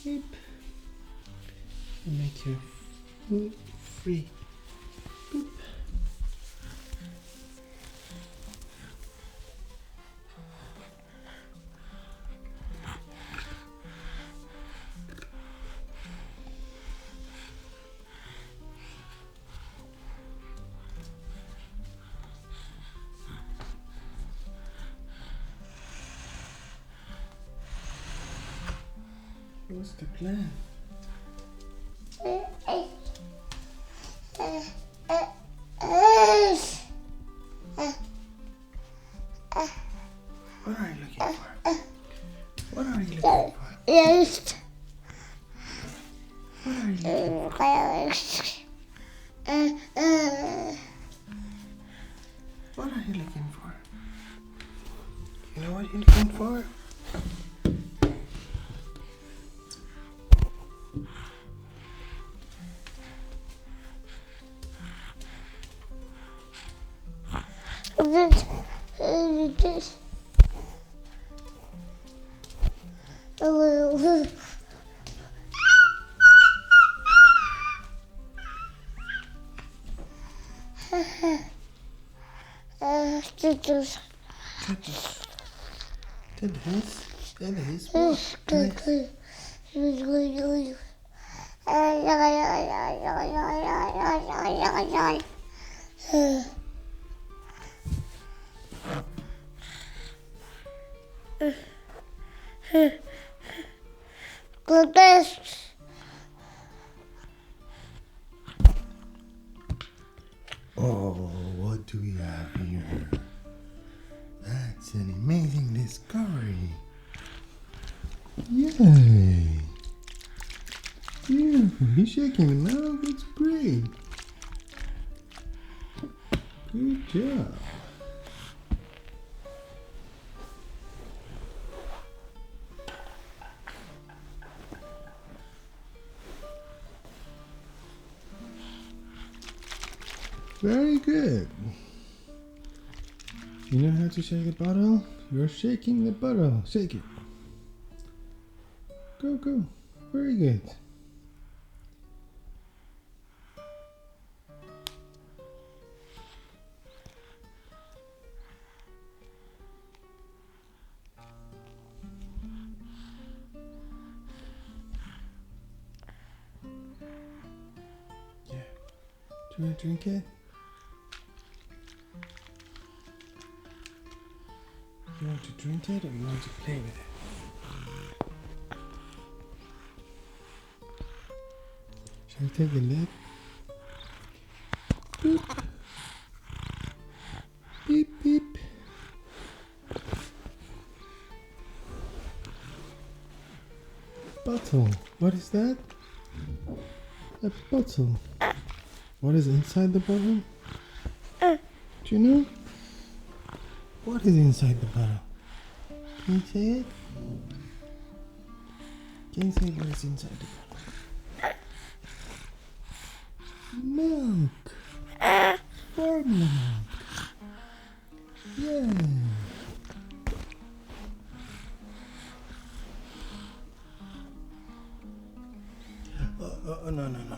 Beep. And make your food free. Boop. What's the plan? What are you looking for? What are you looking for? Yes. What are you looking for? What are you looking for? You know what you're looking for? That is Oh, what do we have here? That's an amazing discovery. Yay! Beautiful. He's shaking it now. That's great. Good job. Very good. You know how to shake the bottle? You're shaking the bottle. Shake it. Go, go. Very good. Yeah. Do you want to drink it? You want to drink it or you want to play with it? Shall we take the lid? Boop. Beep, beep. Bottle. What is that? A bottle. What is inside the bottle? Do you know? What is inside the bottle? Can you say it? Can you say what is inside the bottle? Milk. Formula. Yeah. Oh, no, no, no.